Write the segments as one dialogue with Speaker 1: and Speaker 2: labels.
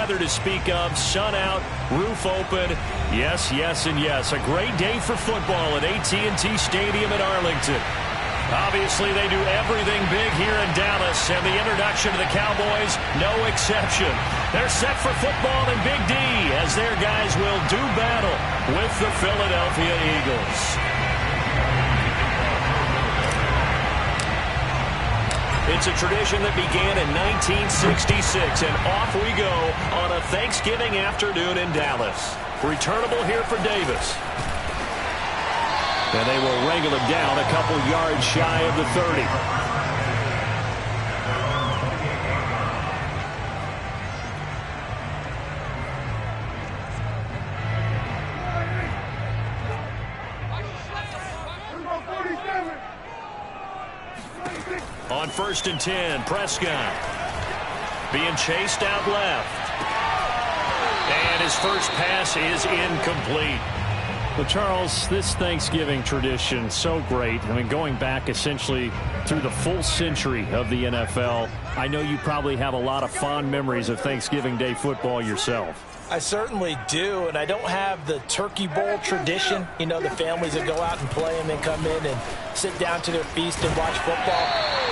Speaker 1: weather to speak of. Sun out, roof open. Yes, yes, and yes. A great day for football at AT&T Stadium in Arlington. Obviously, they do everything big here in Dallas, and the introduction to the Cowboys, no exception. They're set for football in Big D as their guys will do battle with the Philadelphia Eagles. It's a tradition that began in 1966, and off we go on a Thanksgiving afternoon in Dallas. Returnable here for Davis. And they will wrangle him down a couple yards shy of the 30. On 1st and 10, Prescott being chased out left. And his first pass is incomplete.
Speaker 2: Well, Charles, this Thanksgiving tradition, so great. I mean, going back essentially through the full century of the NFL, I know you probably have a lot of fond memories of Thanksgiving Day football yourself.
Speaker 3: I certainly do, and I don't have the Turkey Bowl tradition. You know, the families that go out and play and then come in and sit down to their feast and watch football.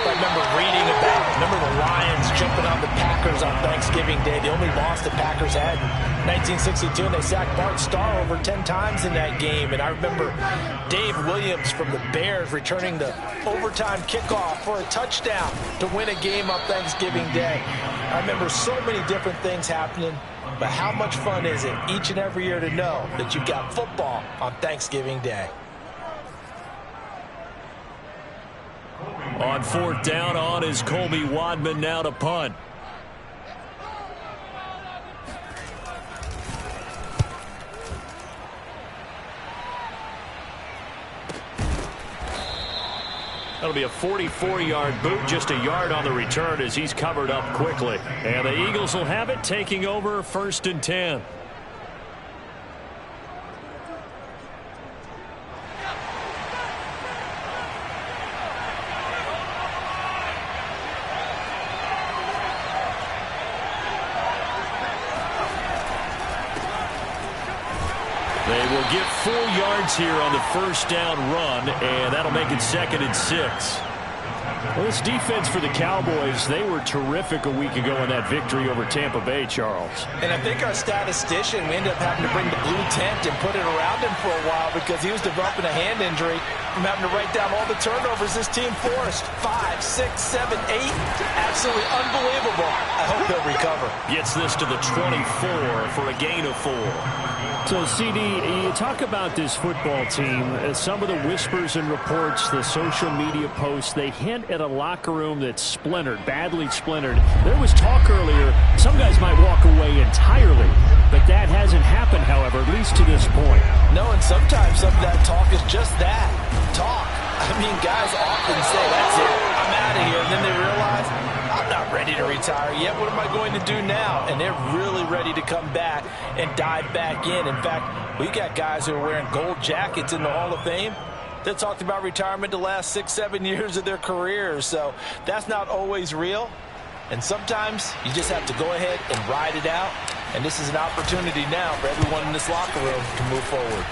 Speaker 3: I remember reading about it. Remember the Lions jumping on the Packers on Thanksgiving Day. The only loss the Packers had in 1962, and they sacked Bart Starr over 10 times in that game. And I remember Dave Williams from the Bears returning the overtime kickoff for a touchdown to win a game on Thanksgiving Day. I remember so many different things happening. But how much fun is it each and every year to know that you've got football on Thanksgiving Day?
Speaker 1: On 4th down, on is Colby Wadman now to punt. That'll be a 44-yard boot, just a yard on the return as he's covered up quickly. And the Eagles will have it, taking over 1st and 10. They will get full yards here on the 1st down run, and that'll make it 2nd and 6. Well, this defense for the Cowboys, they were terrific a week ago in that victory over Tampa Bay, Charles.
Speaker 3: And I think our statistician, we ended up having to bring the blue tent and put it around him for a while because he was developing a hand injury from having to write down all the turnovers this team forced. 5, 6, 7, 8. Absolutely unbelievable. I hope he'll recover.
Speaker 1: Gets this to the 24 for a gain of 4.
Speaker 2: So, CD, you talk about this football team, some of the whispers and reports, the social media posts, they hint at a locker room that's splintered, badly splintered. There was talk earlier, some guys might walk away entirely, but that hasn't happened, however, at least to this point.
Speaker 3: No, and sometimes some of that talk is just that, talk. I mean, guys often say, that's it, I'm out of here, and then they realize, I'm not ready to retire yet. What am I going to do now? And they're really ready to come back and dive back in. In fact, we got guys who are wearing gold jackets in the Hall of Fame that talked about retirement the last 6, 7 years of their careers. So that's not always real. And sometimes you just have to go ahead and ride it out. And this is an opportunity now for everyone in this locker room to move forward.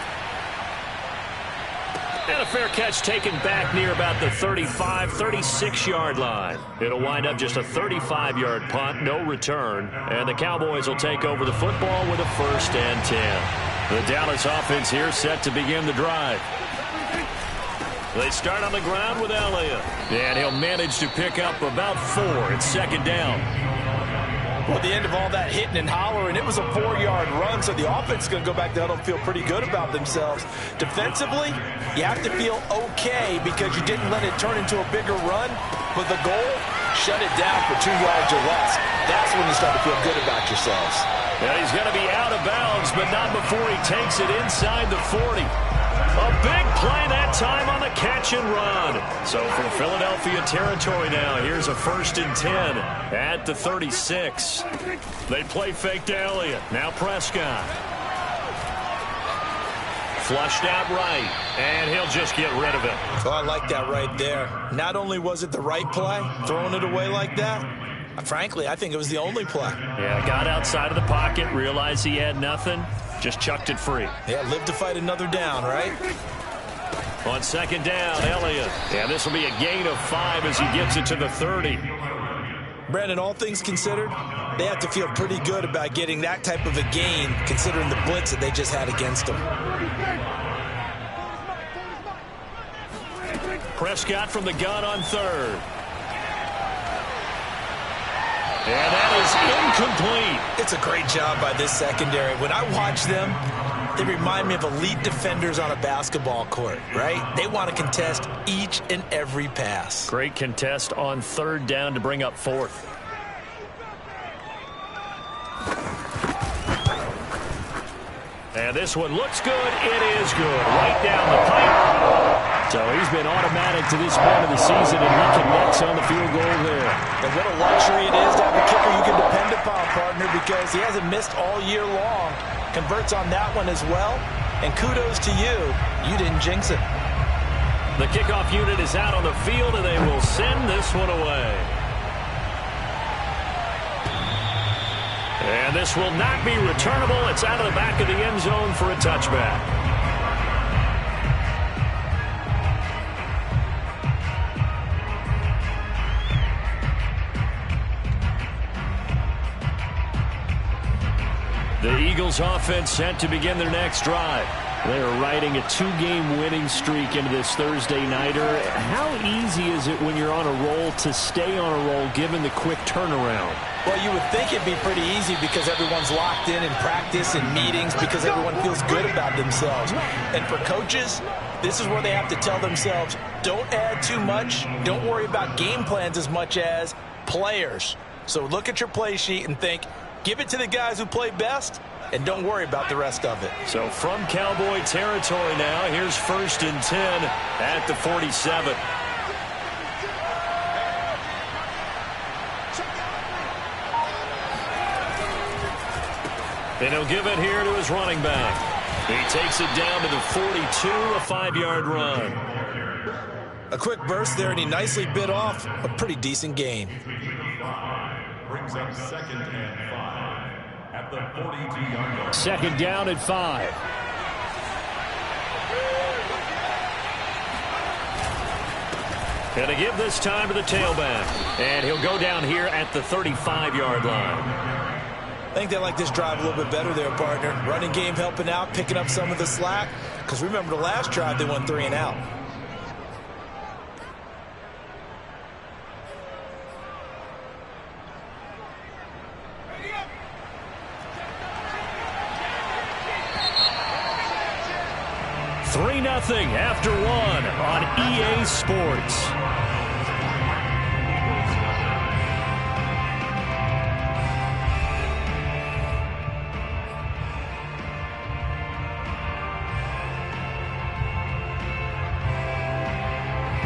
Speaker 1: And a fair catch taken back near about the 35, 36-yard line. It'll wind up just a 35-yard punt, no return. And the Cowboys will take over the football with a 1st and 10. The Dallas offense here set to begin the drive. They start on the ground with Elliott. And he'll manage to pick up about 4. It's 2nd down.
Speaker 3: Well, at the end of all that hitting and hollering, it was a 4-yard run, so the offense is going to go back to huddle and feel pretty good about themselves. Defensively, you have to feel okay because you didn't let it turn into a bigger run, but the goal, shut it down for 2 yards or less. That's when you start to feel good about yourselves.
Speaker 1: And he's going to be out of bounds, but not before he takes it inside the 40. A big play that time on the catch and run. So from Philadelphia territory now, here's a 1st and 10 at the 36. They play fake to Elliott. Now Prescott. Flushed out right, and he'll just get rid of it.
Speaker 3: Oh, I like that right there. Not only was it the right play, throwing it away like that, Frankly, I think it was the only play.
Speaker 1: Yeah, got outside of the pocket, realized he had nothing, just chucked it free.
Speaker 3: Yeah, live to fight another down, right?
Speaker 1: On second down, Elliott. Yeah, this will be a gain of 5 as he gets it to the 30.
Speaker 3: Brandon, all things considered, they have to feel pretty good about getting that type of a gain considering the blitz that they just had against them.
Speaker 1: Prescott from the gun on third. And that is incomplete.
Speaker 3: It's a great job by this secondary. When I watch them, they remind me of elite defenders on a basketball court, right? They want to contest each and every pass.
Speaker 1: Great contest on third down to bring up fourth. And this one looks good. It is good. Right down the pipe. So he's been automatic to this point of the season, and he connects on the field goal there.
Speaker 3: And what a luxury it is to have a kicker you can depend upon, partner, because he hasn't missed all year long. Converts on that one as well. And kudos to you. You didn't jinx it.
Speaker 1: The kickoff unit is out on the field, and they will send this one away. And this will not be returnable. It's out of the back of the end zone for a touchback. The Eagles offense set to begin their next drive. They are riding a 2-game winning streak into this Thursday nighter. How easy is it when you're on a roll to stay on a roll given the quick turnaround?
Speaker 3: Well, you would think it'd be pretty easy because everyone's locked in practice and meetings because everyone feels good about themselves. And for coaches, this is where they have to tell themselves, don't add too much. Don't worry about game plans as much as players. So look at your play sheet and think, give it to the guys who play best, and don't worry about the rest of it.
Speaker 1: So from Cowboy territory now, here's 1st and 10 at the 47. And he'll give it here to his running back. He takes it down to the 42, a 5-yard run.
Speaker 3: A quick burst there, and he nicely bit off a pretty decent gain.
Speaker 4: Brings up 2nd and 5 at the 42-yard line.
Speaker 2: Second down at 5.
Speaker 1: Going to give this time to the tailback. And he'll go down here at the 35-yard line.
Speaker 3: I think they like this drive a little bit better there, partner. Running game helping out, picking up some of the slack. Because remember the last drive, they went 3 and out.
Speaker 1: Nothing after 1 on EA Sports.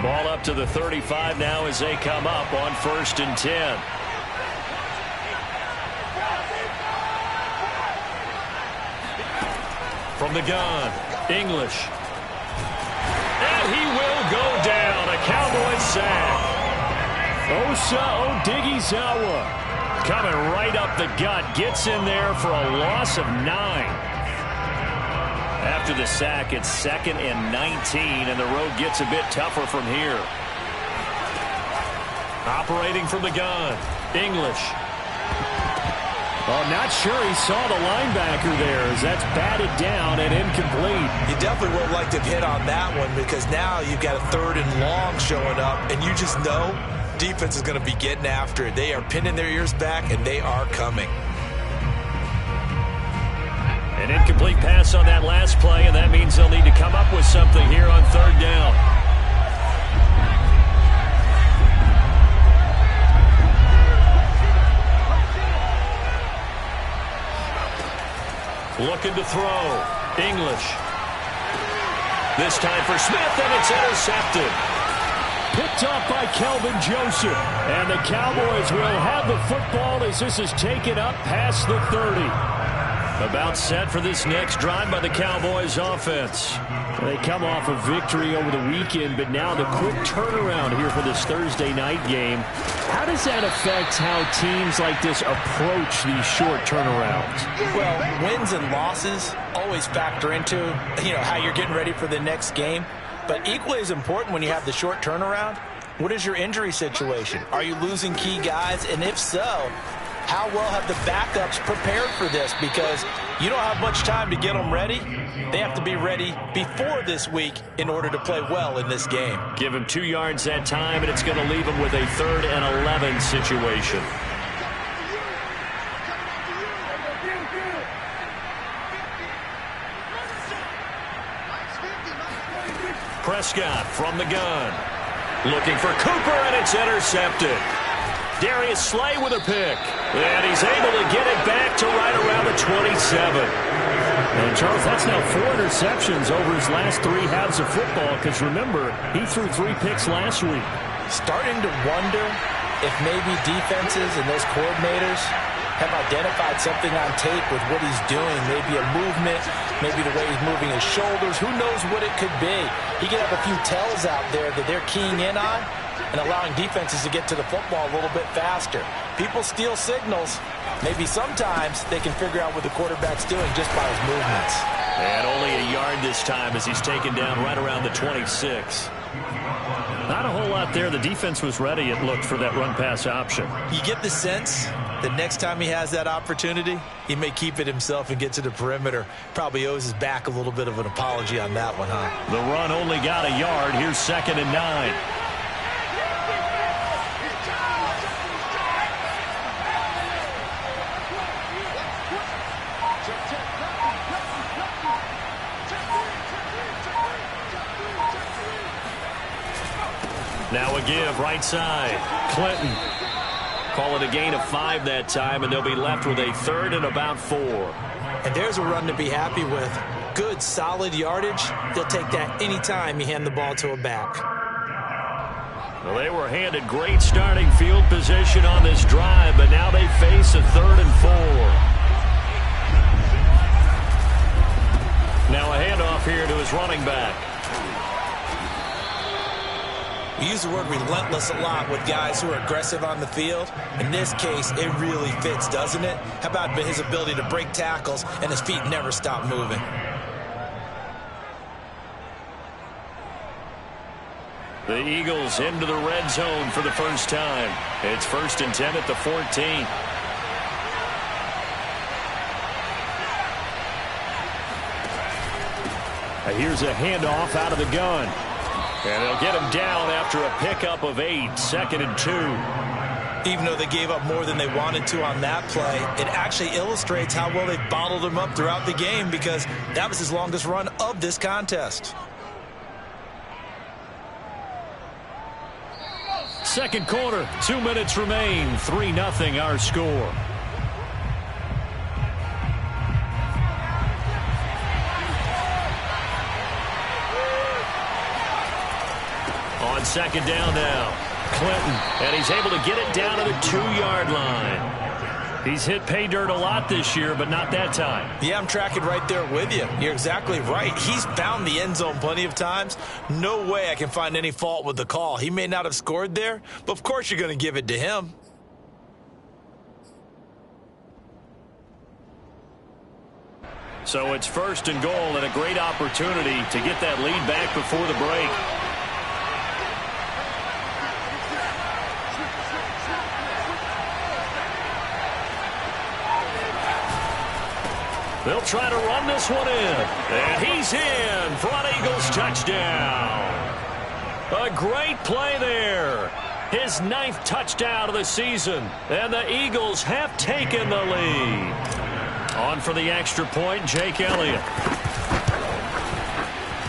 Speaker 1: Ball up to the 35 now as they come up on 1st and 10. From the gun, English. And he will go down. A Cowboy sack.
Speaker 2: Osa Odighizuwa
Speaker 1: coming right up the gut. Gets in there for a loss of 9. After the sack, it's 2nd and 19, and the road gets a bit tougher from here. Operating from the gun, English.
Speaker 2: Well, not sure he saw the linebacker there as that's batted down and incomplete.
Speaker 3: You definitely would have liked to have hit on that one because now you've got a 3rd and long showing up, and you just know defense is going to be getting after it. They are pinning their ears back, and they are coming.
Speaker 1: An incomplete pass on that last play, and that means they'll need to come up with something here on 3rd down. Looking to throw. English. This time for Smith, and it's intercepted.
Speaker 2: Picked off by Kelvin Joseph. And the Cowboys will have the football as this is taken up past the 30.
Speaker 1: About set for this next drive by the Cowboys offense.
Speaker 2: They come off a victory over the weekend, but now the quick turnaround here for this Thursday night game. How does that affect how teams like this approach these short turnarounds?
Speaker 3: Well, wins and losses always factor into, how you're getting ready for the next game. But equally as important when you have the short turnaround, what is your injury situation? Are you losing key guys? And if so, how well have the backups prepared for this? Because you don't have much time to get them ready. They have to be ready before this week in order to play well in this game.
Speaker 1: Give him 2 yards that time, and it's going to leave him with a 3rd and 11 situation. Prescott from the gun. Looking for Cooper, and it's intercepted. Darius Slay with a pick. And he's able to get it back to right around the 27.
Speaker 2: And, Charles, that's now 4 interceptions over his last 3 halves of football, because, remember, he threw 3 picks last week.
Speaker 3: Starting to wonder if maybe defenses and those coordinators have identified something on tape with what he's doing. Maybe a movement, maybe the way he's moving his shoulders. Who knows what it could be? He could have a few tells out there that they're keying in on and allowing defenses to get to the football a little bit faster. People steal signals. Maybe sometimes they can figure out what the quarterback's doing just by his movements.
Speaker 1: And only a yard this time as he's taken down right around the 26.
Speaker 2: Not a whole lot there. The defense was ready, it looked, for that run-pass option.
Speaker 3: You get the sense that next time he has that opportunity, he may keep it himself and get to the perimeter. Probably owes his back a little bit of an apology on that one, huh?
Speaker 1: The run only got a yard. Here's 2nd and 9. Now a give right side. Clinton. Call it a gain of 5 that time, and they'll be left with a 3rd and about 4.
Speaker 3: And there's a run to be happy with. Good, solid yardage. They'll take that anytime you hand the ball to a back.
Speaker 1: Well, they were handed great starting field position on this drive, but now they face a 3rd and 4. Now a handoff here to his running back.
Speaker 3: We use the word relentless a lot with guys who are aggressive on the field. In this case, it really fits, doesn't it? How about his ability to break tackles and his feet never stop moving?
Speaker 1: The Eagles into the red zone for the first time. It's 1st and 10 at the 14.
Speaker 2: Here's a handoff out of the gun.
Speaker 1: And they'll get him down after a pickup of 8, 2nd and 2.
Speaker 3: Even though they gave up more than they wanted to on that play, it actually illustrates how well they bottled him up throughout the game, because that was his longest run of this contest.
Speaker 2: Second quarter, 2 minutes remain. 3-0 our score.
Speaker 1: On 2nd down now. Clinton, and he's able to get it down to the 2-yard line.
Speaker 2: He's hit pay dirt a lot this year, but not that time.
Speaker 3: Yeah, I'm tracking right there with you. You're exactly right. He's found the end zone plenty of times. No way I can find any fault with the call. He may not have scored there, but of course you're going to give it to him.
Speaker 1: So it's 1st and goal, and a great opportunity to get that lead back before the break. They'll try to run this one in. And he's in for an Eagles touchdown. A great play there. His 9th touchdown of the season. And the Eagles have taken the lead. On for the extra point, Jake Elliott.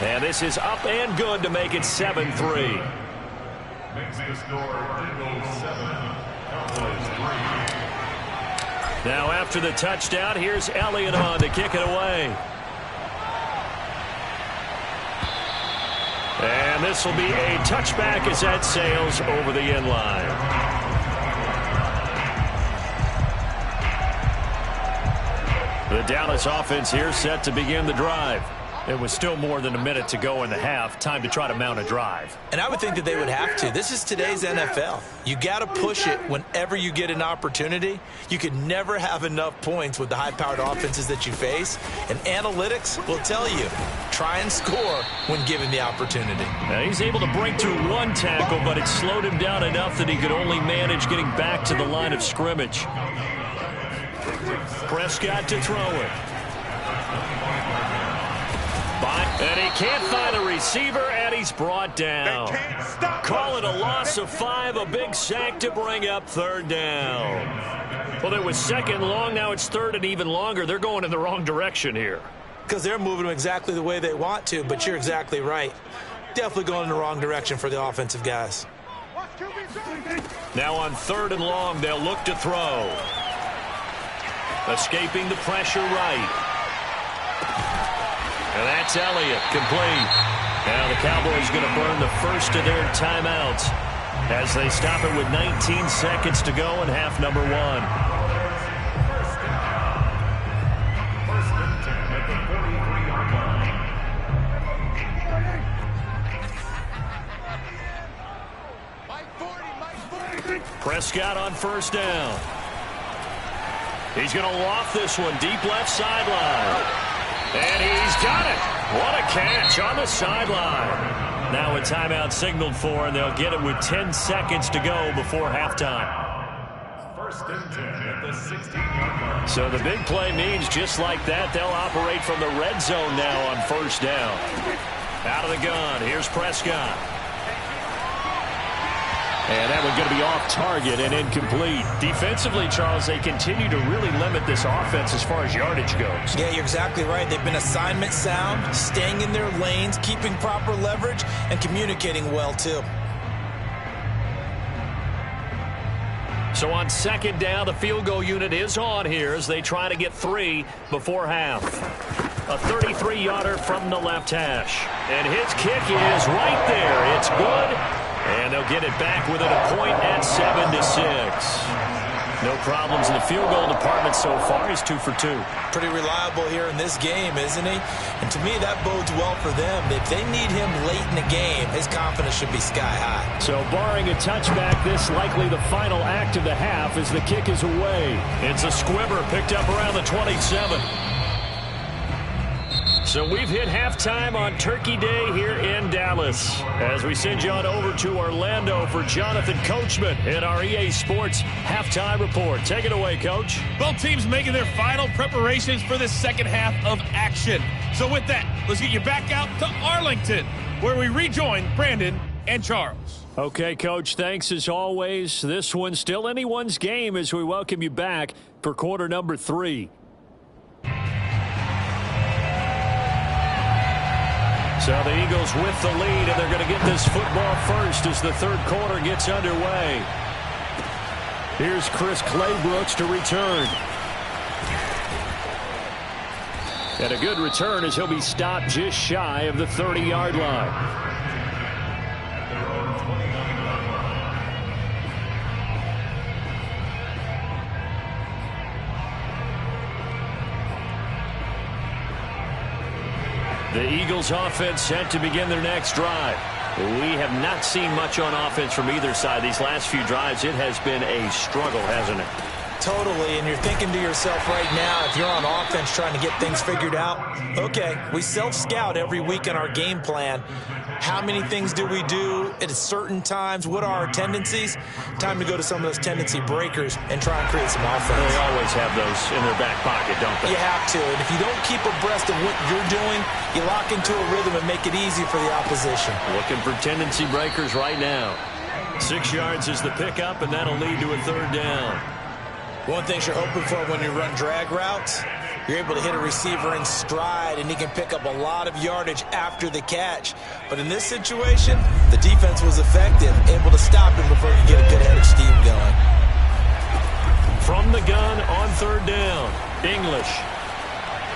Speaker 1: And this is up and good to make it 7-3.
Speaker 4: Makes the score Eagles 7, Cowboys 3.
Speaker 1: Now after the touchdown, here's Elliott on to kick it away. And this will be a touchback as that sails over the end line. The Dallas offense here set to begin the drive. It was still more than a minute to go in the half. Time to try to mount a drive.
Speaker 3: And I would think that they would have to. This is today's NFL. You got to push it whenever you get an opportunity. You can never have enough points with the high-powered offenses that you face. And analytics will tell you, try and score when given the opportunity.
Speaker 1: Now he's able to break through one tackle, but it slowed him down enough that he could only manage getting back to the line of scrimmage. Prescott to throw it. And he can't find a receiver, and he's brought down. Call it a loss of 5, a big sack to bring up third down. Well, it was second long, now it's third and even longer. They're going in the wrong direction here.
Speaker 3: Because they're moving them exactly the way they want to, but you're exactly right. Definitely going in the wrong direction for the offensive guys.
Speaker 1: Now on third and long, they'll look to throw. Escaping the pressure right. And that's Elliott, complete. Now the Cowboys going to burn the first of their timeouts as they stop it with 19 seconds to go in half number 1.
Speaker 4: First and 10 at the 43-yard line.
Speaker 1: Prescott on first down. He's going to loft this one deep left sideline. And he's got it. What a catch on the sideline. Now a timeout signaled for, and they'll get it with 10 seconds to go before halftime.
Speaker 4: First and 10 at the 16-yard line.
Speaker 1: So the big play means just like that, they'll operate from the red zone now on first down. Out of the gun, here's Prescott. And that one's going to be off target and incomplete. Defensively, Charles, they continue to really limit this offense as far as yardage goes.
Speaker 3: Yeah, you're exactly right. They've been assignment sound, staying in their lanes, keeping proper leverage, and communicating well, too.
Speaker 1: So on second down, the field goal unit is on here as they try to get 3 before half. A 33-yarder from the left hash. And his kick is right there. It's good. And they'll get it back within a point at 7-6. No problems in the field goal department so far. He's 2 for 2.
Speaker 3: Pretty reliable here in this game, isn't he? And to me, that bodes well for them. If they need him late in the game, his confidence should be sky high.
Speaker 2: So barring a touchback, this likely the final act of the half as the kick is away.
Speaker 1: It's a squibber picked up around the 27. So we've hit halftime on Turkey Day here in Dallas. As we send you on over to Orlando for Jonathan Coachman in our EA Sports Halftime Report. Take it away, Coach.
Speaker 5: Both teams making their final preparations for the second half of action. So with that, let's get you back out to Arlington, where we rejoin Brandon and Charles.
Speaker 2: Okay, Coach, thanks as always. This one's still anyone's game as we welcome you back for quarter number 3.
Speaker 1: So the Eagles with the lead, and they're going to get this football first as the third quarter gets underway.
Speaker 2: Here's Chris Claybrooks to return. And a good return as he'll be stopped just shy of the 30-yard line.
Speaker 1: The Eagles offense set to begin their next drive. We have not seen much on offense from either side. These last few drives, it has been a struggle, hasn't it?
Speaker 3: Totally, and you're thinking to yourself right now, if you're on offense trying to get things figured out, okay, we self-scout every week in our game plan. How many things do we do at certain times? What are our tendencies? Time to go to some of those tendency breakers and try and create some offense.
Speaker 1: They always have those in their back pocket, don't they?
Speaker 3: You have to, and if you don't keep abreast of what you're doing, you lock into a rhythm and make it easy for the opposition.
Speaker 1: Looking for tendency breakers right now. 6 yards is the pickup, and that'll lead to a third down.
Speaker 3: One thing you're hoping for when you run drag routes, you're able to hit a receiver in stride, and he can pick up a lot of yardage after the catch. But in this situation, the defense was effective, able to stop him before he could get a good head of steam going.
Speaker 1: From the gun on third down, English.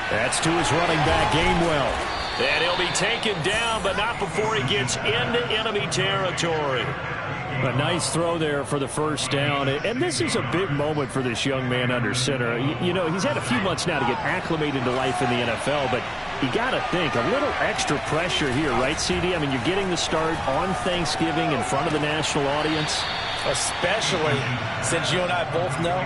Speaker 2: That's to his running back, Gainwell.
Speaker 1: And he'll be taken down, but not before he gets into enemy territory.
Speaker 2: A nice throw there for the first down. And this is a big moment for this young man under center. You know, he's had a few months now to get acclimated to life in the NFL, but you got to think, a little extra pressure here, right, CD? I mean, you're getting the start on Thanksgiving in front of the national audience.
Speaker 3: Especially since you and I both know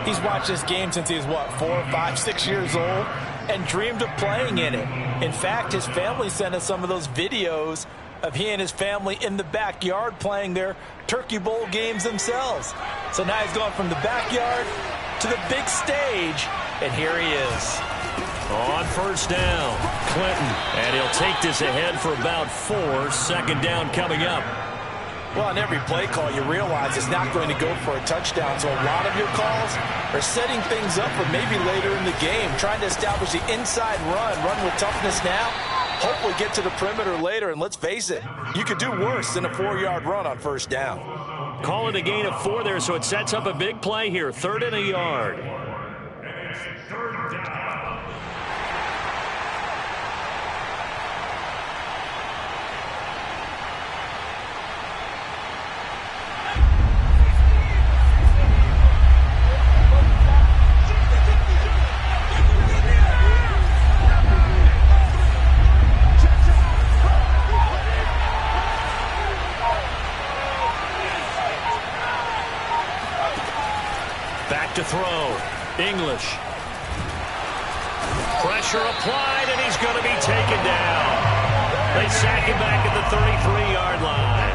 Speaker 3: he's watched this game since he was, what, 4, 5, 6 years old and dreamed of playing in it. In fact, his family sent us some of those videos of he and his family in the backyard playing their Turkey Bowl games themselves. So now he's going from the backyard to the big stage, and here he is.
Speaker 1: On first down, Clinton, and he'll take this ahead for about 4. Second down coming up.
Speaker 3: Well, on every play call, you realize it's not going to go for a touchdown. So a lot of your calls are setting things up for maybe later in the game, trying to establish the inside run with toughness now, hopefully get to the perimeter later. And let's face it, you could do worse than a 4-yard run on first down.
Speaker 1: Call it a gain of 4 there, so it sets up a big play here. 3rd and a yard. To throw. English. Pressure applied, and he's going to be taken down. They sack him back at the 33-yard line.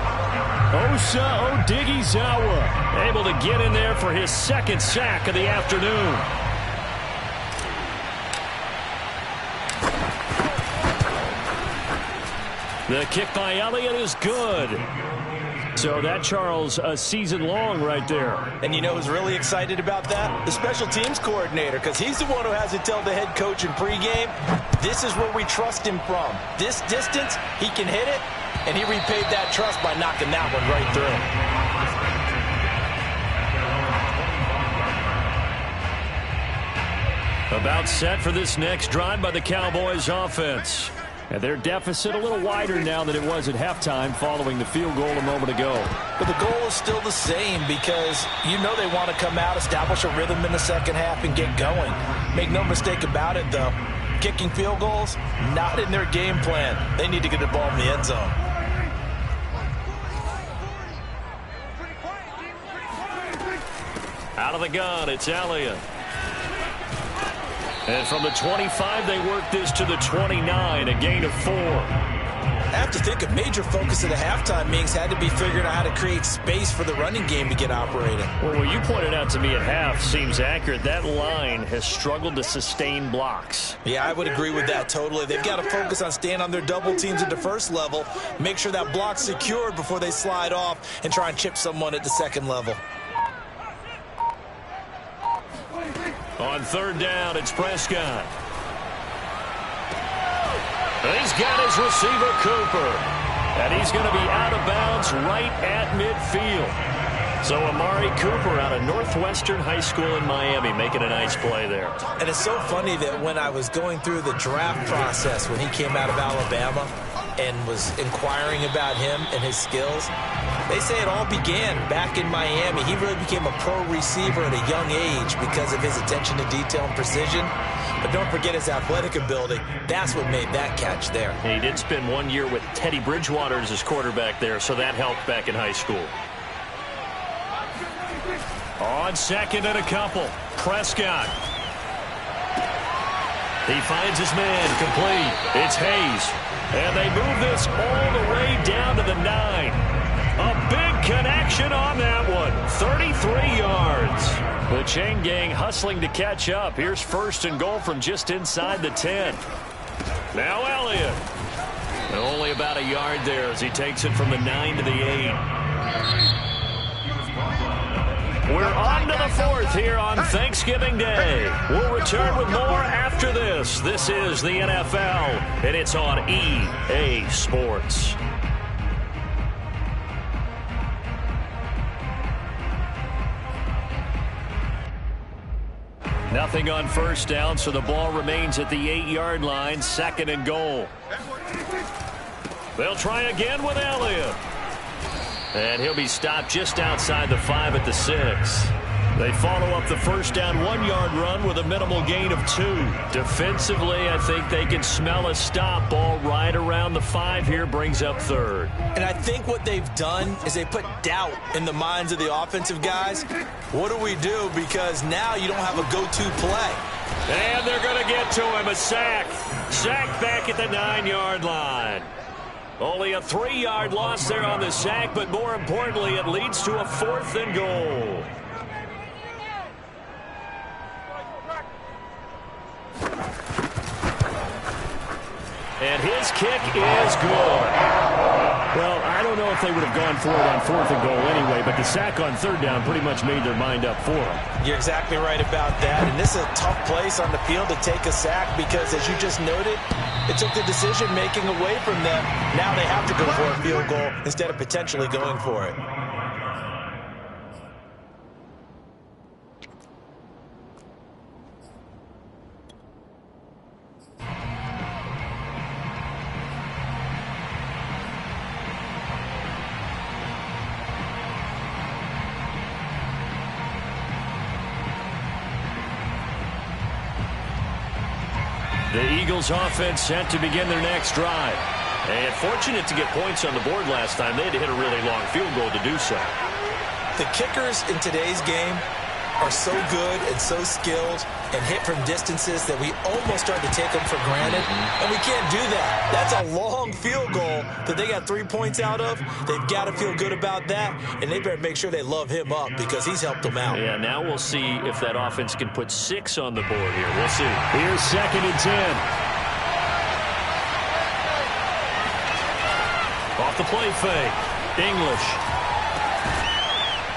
Speaker 2: Osa Odighizuwa able to get in there for his 2nd sack of the afternoon. The kick by Elliott is good. So that, Charles, a season long right there.
Speaker 3: And you know who's really excited about that? The special teams coordinator, because he's the one who has to tell the head coach in pregame, this is where we trust him from. This distance, he can hit it, and he repaid that trust by knocking that one right
Speaker 1: through. About set for this next drive by the Cowboys offense.
Speaker 2: And their deficit a little wider now than it was at halftime following the field goal a moment ago.
Speaker 3: But the goal is still the same because you know they want to come out, establish a rhythm in the second half, and get going. Make no mistake about it, though. Kicking field goals, not in their game plan. They need to get the ball in the end zone.
Speaker 1: Out of the gun, it's Elliott. And from the 25, they work this to the 29, a gain of 4.
Speaker 3: I have to think a major focus of the halftime meetings had to be figuring out how to create space for the running game to get operating.
Speaker 2: Well, what you pointed out to me at half seems accurate. That line has struggled to sustain blocks.
Speaker 3: Yeah, I would agree with that totally. They've got to focus on staying on their double teams at the first level, make sure that block's secured before they slide off and try and chip someone at the second level.
Speaker 1: On 3rd down, it's Prescott. He's got his receiver, Cooper. And he's going to be out of bounds right at midfield. So Amari Cooper out of Northwestern High School in Miami making a nice play there.
Speaker 3: And it's so funny that when I was going through the draft process when he came out of Alabama and was inquiring about him and his skills, they say it all began back in Miami. He really became a pro receiver at a young age because of his attention to detail and precision. But don't forget his athletic ability. That's what made that catch there.
Speaker 1: And he did spend 1 year with Teddy Bridgewater as his quarterback there, so that helped back in high school. On 2nd and a couple, Prescott. He finds his man, complete. It's Hayes. And they move this all the way down to the 9. A big connection on that one. 33 yards. The chain gang hustling to catch up. Here's 1st and goal from just inside the 10. Now Elliott. And only about a yard there as he takes it from the 9 to the 8. We're on to the 4th here on Thanksgiving Day. We'll return with more after this. This is the NFL, and it's on EA Sports. Nothing on first down, so the ball remains at the 8-yard line, 2nd and goal. They'll try again with Elliott. And he'll be stopped just outside the 5 at the 6. They follow up the first down 1-yard run with a minimal gain of 2. Defensively, I think they can smell a stop. Ball right around the 5 here, brings up 3rd.
Speaker 3: And I think what they've done is they put doubt in the minds of the offensive guys. What do we do? Because now you don't have a go-to play.
Speaker 1: And they're going to get to him, a sack. Sack back at the 9-yard line. Only a 3-yard loss there on the sack, but more importantly, it leads to a 4th and goal. And his kick is good.
Speaker 2: Well, I don't know if they would have gone for it on 4th and goal anyway, but the sack on 3rd down pretty much made their mind up for them.
Speaker 3: You're exactly right about that. And this is a tough place on the field to take a sack because, as you just noted, it took the decision-making away from them. Now they have to go for a field goal instead of potentially going for it.
Speaker 1: The Eagles offense set to begin their next drive. And fortunate to get points on the board last time. They had to hit a really long field goal to do so.
Speaker 3: The kickers in today's game are so good and so skilled and hit from distances that we almost start to take them for granted. And we can't do that. That's a long field goal that they got 3 points out of. They've got to feel good about that, and they better make sure they love him up because he's helped them out.
Speaker 1: Yeah, now we'll see if that offense can put 6 on the board here. We'll see.
Speaker 2: Here's 2nd and 10.
Speaker 1: Off the play fake. English.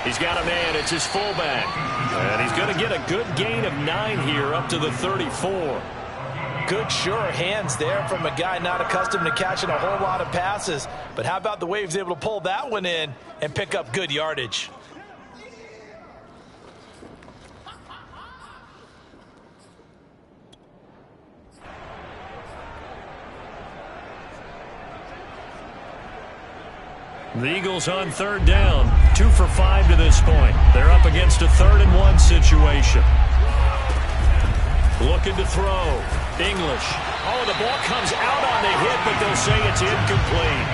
Speaker 1: He's got a man. It's his fullback. And he's going to get a good gain of 9 here up to the 34.
Speaker 3: Good, sure hands there from a guy not accustomed to catching a whole lot of passes. But how about the way he was able to pull that one in and pick up good yardage?
Speaker 1: The Eagles on 3rd down. 2 for 5 to this point. They're up against a 3rd and 1 situation. Looking to throw. English. Oh, the ball comes out on the hit, but they'll say it's incomplete.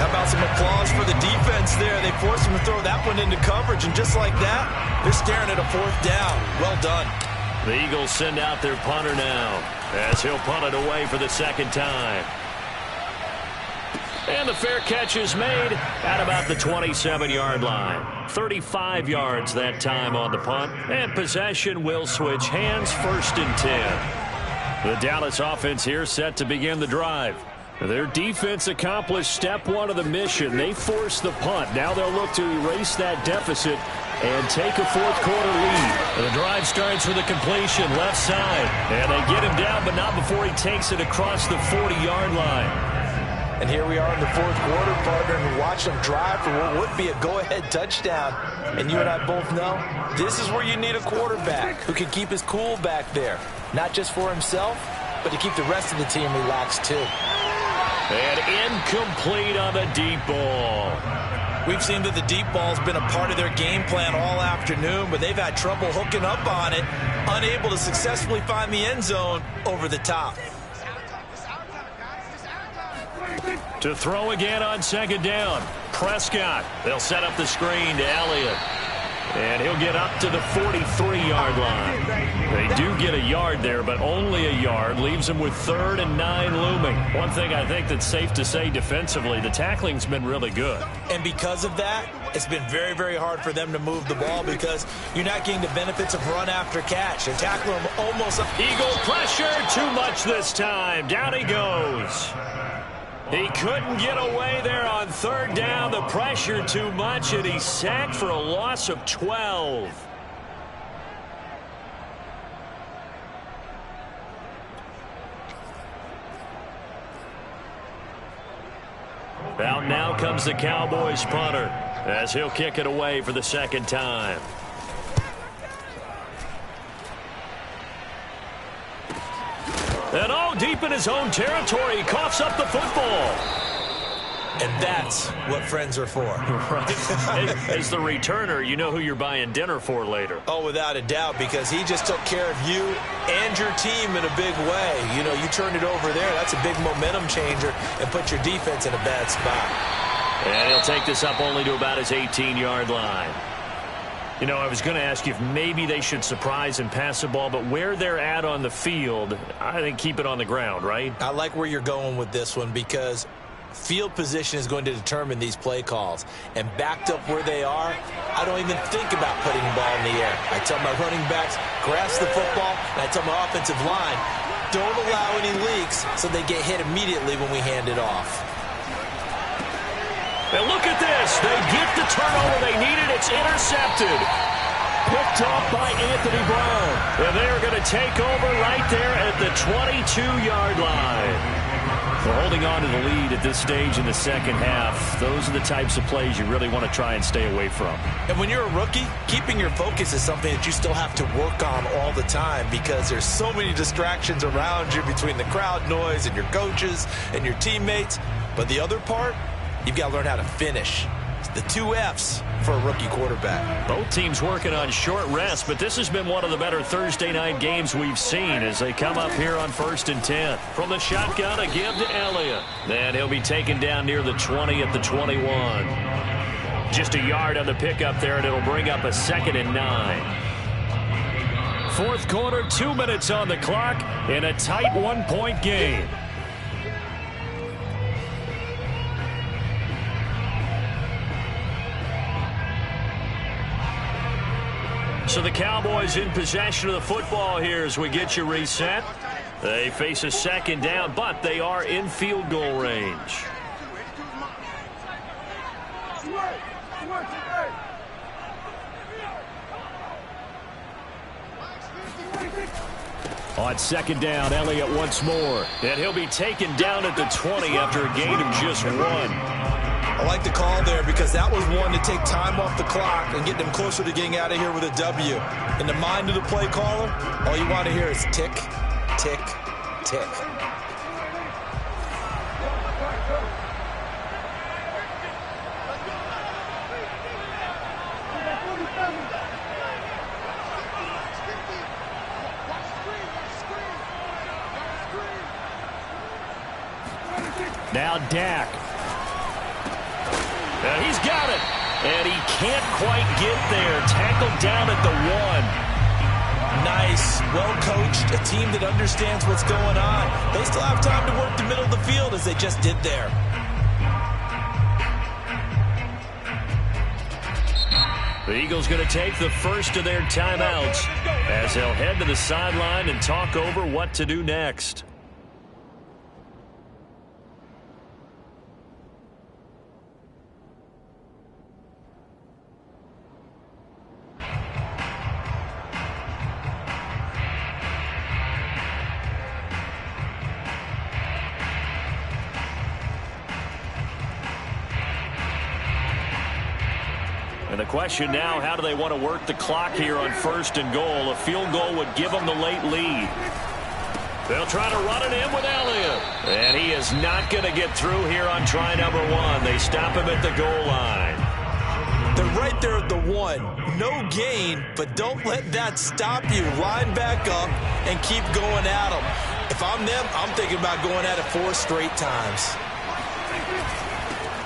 Speaker 3: How about some applause for the defense there? They forced him to throw that one into coverage, and just like that, they're staring at a 4th down. Well done.
Speaker 1: The Eagles send out their punter now as he'll punt it away for the 2nd time. And the fair catch is made at about the 27-yard line. 35 yards that time on the punt. And possession will switch hands, 1st and 10. The Dallas offense here set to begin the drive. Their defense accomplished step 1 of the mission. They forced the punt. Now they'll look to erase that deficit and take a 4th quarter lead. The drive starts with a completion left side. And they get him down, but not before he takes it across the 40-yard line.
Speaker 3: And here we are in the 4th quarter, partner, and watch them drive for what would be a go-ahead touchdown. And you and I both know this is where you need a quarterback who can keep his cool back there. Not just for himself, but to keep the rest of the team relaxed too.
Speaker 1: And incomplete on the deep ball.
Speaker 3: We've seen that the deep ball's been a part of their game plan all afternoon, but they've had trouble hooking up on it, unable to successfully find the end zone over the top.
Speaker 1: To throw again on 2nd down. Prescott. They'll set up the screen to Elliott. And he'll get up to the 43-yard line. They do get a yard there, but only a yard. Leaves them with 3rd and 9 looming. One thing I think that's safe to say defensively, the tackling's been really good.
Speaker 3: And because of that, it's been very, very hard for them to move the ball because you're not getting the benefits of run after catch. They're tackling them almost up.
Speaker 1: Eagle pressure, too much this time. Down he goes. He couldn't get away there on 3rd down. The pressure too much, and he's sacked for a loss of 12. Out now comes the Cowboys punter as he'll kick it away for the 2nd time. And deep in his own territory, he coughs up the football.
Speaker 3: And that's what friends are for.
Speaker 1: Right. As the returner, you know who you're buying dinner for later.
Speaker 3: Oh, without a doubt, because he just took care of you and your team in a big way. You know, you turned it over there. That's a big momentum changer and put your defense in a bad spot.
Speaker 1: And he'll take this up only to about his 18-yard line. You know, I was going to ask you if maybe they should surprise and pass the ball, but where they're at on the field, I think keep it on the ground, right?
Speaker 3: I like where you're going with this one because field position is going to determine these play calls. And backed up where they are, I don't even think about putting the ball in the air. I tell my running backs, grasp the football, and I tell my offensive line, don't allow any leaks so they get hit immediately when we hand it off.
Speaker 1: And look at this. They get the turnover they needed. It's intercepted. Picked off by Anthony Brown. And they're going to take over right there at the 22-yard line. We're holding on to the lead at this stage in the second half. Those are the types of plays you really want to try and stay away from.
Speaker 3: And when you're a rookie, keeping your focus is something that you still have to work on all the time because there's so many distractions around you between the crowd noise and your coaches and your teammates. But the other part, you've got to learn how to finish. It's the 2 F's for a rookie quarterback.
Speaker 1: Both teams working on short rest, but this has been one of the better Thursday night games we've seen as they come up here on 1st and 10. From the shotgun, a give to Elliott. Then he'll be taken down near the 20 at the 21. Just a yard on the pickup there, and it'll bring up a 2nd and 9. Fourth quarter, 2 minutes on the clock in a tight 1-point game. So the Cowboys in possession of the football here as we get you reset. They face a 2nd down, but they are in field goal range. On 2nd down, Elliott once more. And he'll be taken down at the 20 after a gain of just 1.
Speaker 3: I like the call there because that was one to take time off the clock and get them closer to getting out of here with a W. In the mind of the play caller, all you want to hear is tick, tick, tick.
Speaker 1: Now Dak. And he's got it. And he can't quite get there. Tackled down at the 1.
Speaker 3: Nice. Well coached. A team that understands what's going on. They still have time to work the middle of the field as they just did there.
Speaker 1: The Eagles going to take the first of their timeouts as they'll head to the sideline and talk over what to do next. And the question now, how do they want to work the clock here on 1st and goal? A field goal would give them the late lead. They'll try to run it in with Elliott. And he is not going to get through here on try number 1. They stop him at the goal line.
Speaker 3: They're right there at the 1. No gain, but don't let that stop you. Line back up and keep going at them. If I'm them, I'm thinking about going at it 4 straight times.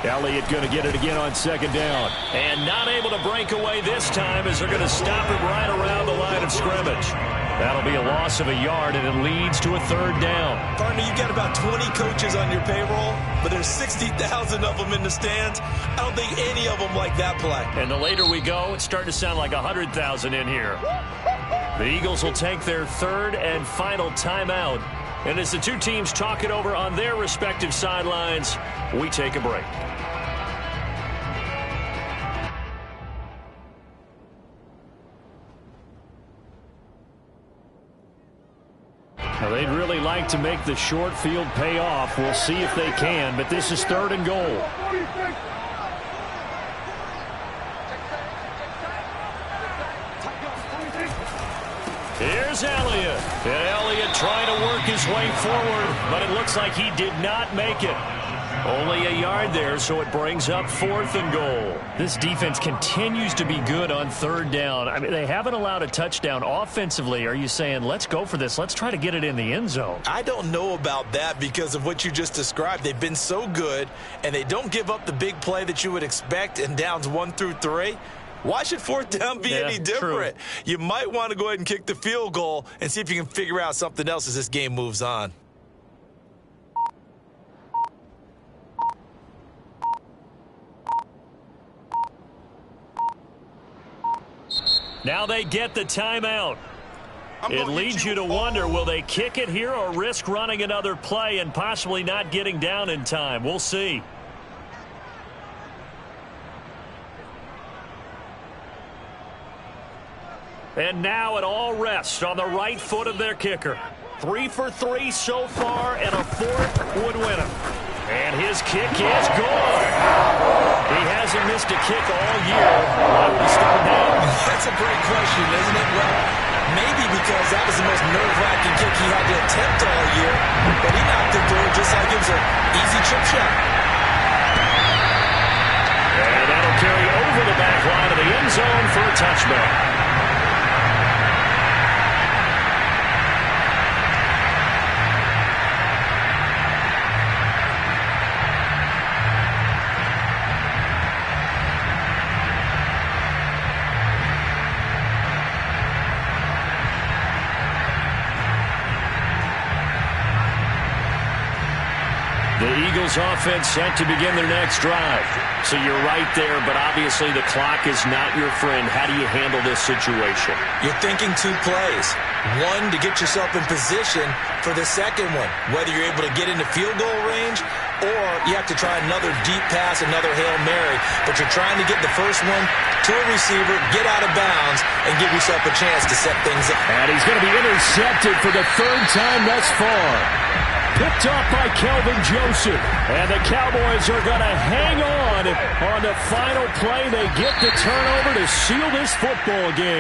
Speaker 2: Elliott going to get it again on 2nd down.
Speaker 1: And not able to break away this time as they're going to stop him right around the line of scrimmage. That'll be a loss of a yard, and it leads to a 3rd down.
Speaker 3: Partner, you've got about 20 coaches on your payroll, but there's 60,000 of them in the stands. I don't think any of them like that play.
Speaker 1: And the later we go, it's starting to sound like 100,000 in here. The Eagles will take their 3rd and final timeout. And as the two teams talk it over on their respective sidelines, we take a break.
Speaker 2: Now, they'd really like to make the short field pay off. We'll see if they can, but this is 3rd and goal.
Speaker 1: Here's Elliott. And Elliott trying to work his way forward, but it looks like he did not make it. Only a yard there, so it brings up 4th and goal.
Speaker 2: This defense continues to be good on 3rd down. I mean, they haven't allowed a touchdown offensively. Are you saying, let's go for this? Let's try to get it in the end zone.
Speaker 3: I don't know about that because of what you just described. They've been so good, and they don't give up the big play that you would expect in downs 1 through 3. Why should 4th down be any different?
Speaker 2: True.
Speaker 3: You might want to go ahead and kick the field goal and see if you can figure out something else as this game moves on.
Speaker 1: Now they get the timeout. It leads you to wonder, will they kick it here or risk running another play and possibly not getting down in time? We'll see. And now it all rests on the right foot of their kicker. 3 for 3 so far, and a 4th would win him. And his kick is good. He hasn't missed a kick all year. Why would he start now?
Speaker 3: That's a great question, isn't it? Well, maybe because that was the most nerve-wracking kick he had to attempt all year, but he knocked it through just like it was an easy chip shot.
Speaker 1: And that'll carry over the back line of the end zone for a touchback. The Eagles offense set to begin their next drive. So you're right there, but obviously the clock is not your friend. How do you handle this situation?
Speaker 3: You're thinking 2 plays. One, to get yourself in position for the second one, whether you're able to get into field goal range or you have to try another deep pass, another Hail Mary. But you're trying to get the first one to a receiver, get out of bounds, and give yourself a chance to set things up.
Speaker 2: And he's going to be intercepted for the 3rd time thus far. Picked up by Kelvin Joseph. And the Cowboys are going to hang on the final play. They get the turnover to seal this football game.